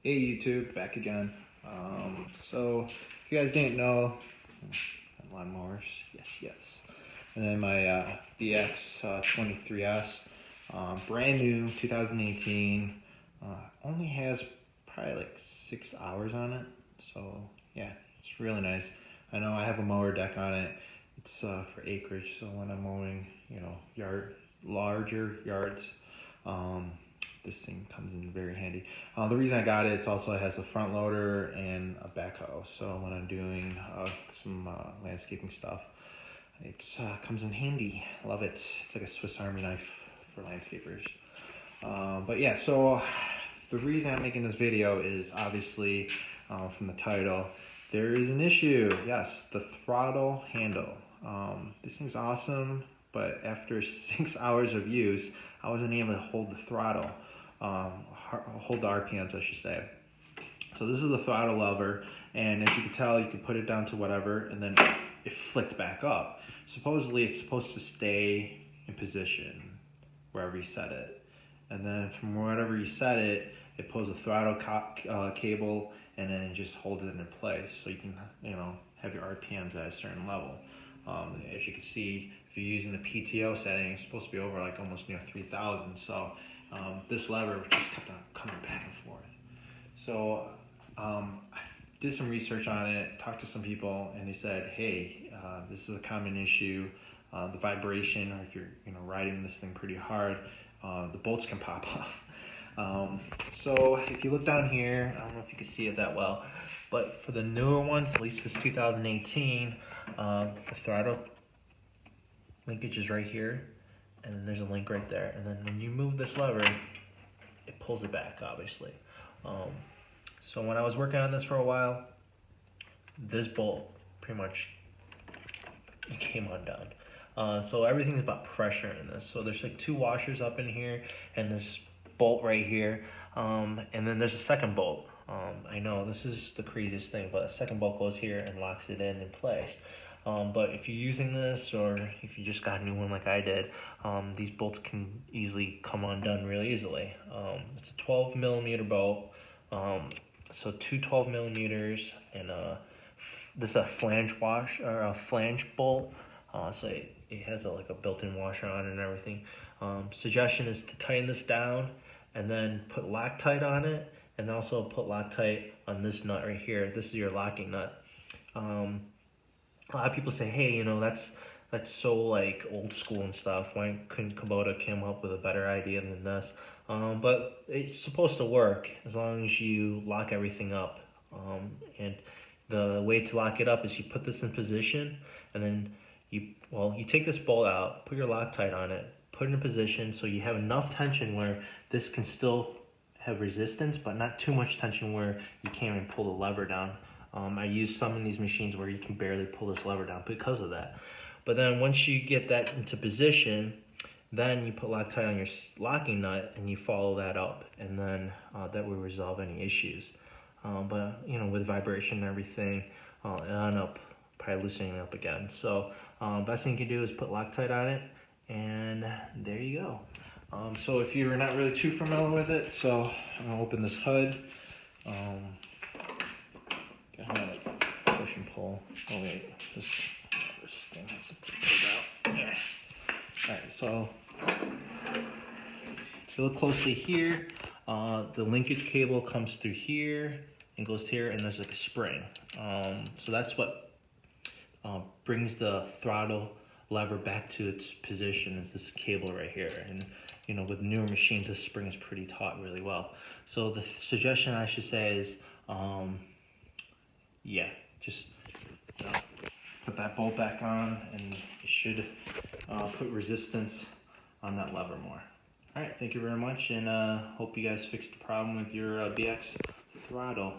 Hey YouTube, back again. So if you guys didn't know, lawnmowers, yes. And then my bx23s, brand new, 2018. Only has probably like 6 hours on it. So yeah, it's really nice. I know I have a mower deck on it. It's for acreage, so when I'm mowing, larger yards, this thing comes in very handy. The reason I got it, it has a front loader and a backhoe. So when I'm doing some landscaping stuff, it comes in handy. Love it. It's like a Swiss Army knife for landscapers. But yeah, so the reason I'm making this video is obviously from the title, there is an issue. Yes, the throttle handle. This thing's awesome, but after 6 hours of use, I wasn't able to hold the throttle, hold the RPMs, I should say. So this is the throttle lever, and as you can tell, you can put it down to whatever, and then it flicked back up. Supposedly, it's supposed to stay in position wherever you set it. And then from wherever you set it, it pulls the throttle cable, and then it just holds it in place. So you can, have your RPMs at a certain level. As you can see, if you're using the PTO setting, it's supposed to be over like almost near 3,000. So this lever just kept on coming back and forth. So I did some research on it, talked to some people, and they said, hey, this is a common issue. The vibration, or if you're riding this thing pretty hard, the bolts can pop off. So if you look down here, I don't know if you can see it that well, but for the newer ones, at least this 2018, the throttle linkage is right here, and then there's a link right there. And then when you move this lever, it pulls it back, obviously. So when I was working on this for a while, this bolt pretty much came undone. So everything's about pressure in this. So there's like two washers up in here, and this bolt right here, and then there's a second bolt. I know this is the craziest thing, but a second bolt goes here and locks it in place. But if you're using this, or if you just got a new one like I did, these bolts can easily come undone really easily. It's a 12 millimeter bolt, so two 12 millimeters, and this is a flange wash, or a flange bolt. So it has like a built-in washer on it and everything. Suggestion is to tighten this down and then put Loctite on it, and also put Loctite on this nut right here. This is your locking nut. A lot of people say, hey, that's so like old school and stuff. Why couldn't Kubota come up with a better idea than this? But it's supposed to work as long as you lock everything up. And the way to lock it up is you put this in position, and then you take this bolt out, put your Loctite on it, put it in position so you have enough tension where this can still have resistance, but not too much tension where you can't even pull the lever down. I use some in these machines where you can barely pull this lever down because of that. But then once you get that into position, then you put Loctite on your locking nut and you follow that up, and then that will resolve any issues. But with vibration and everything, it'll end up probably loosening up again. So best thing you can do is put Loctite on it, and there you go. So if you're not really too familiar with it, so I'm gonna open this hood. Kind of like push and pull. Oh wait, this thing has to be pulled out. There. Alright, so if you look closely here, the linkage cable comes through here and goes here, and there's like a spring. So that's what brings the throttle lever back to its position, is this cable right here. And with newer machines, this spring is pretty taut really well. So the suggestion I should say is, yeah, just put that bolt back on, and it should put resistance on that lever more. Alright, thank you very much, and hope you guys fixed the problem with your BX throttle.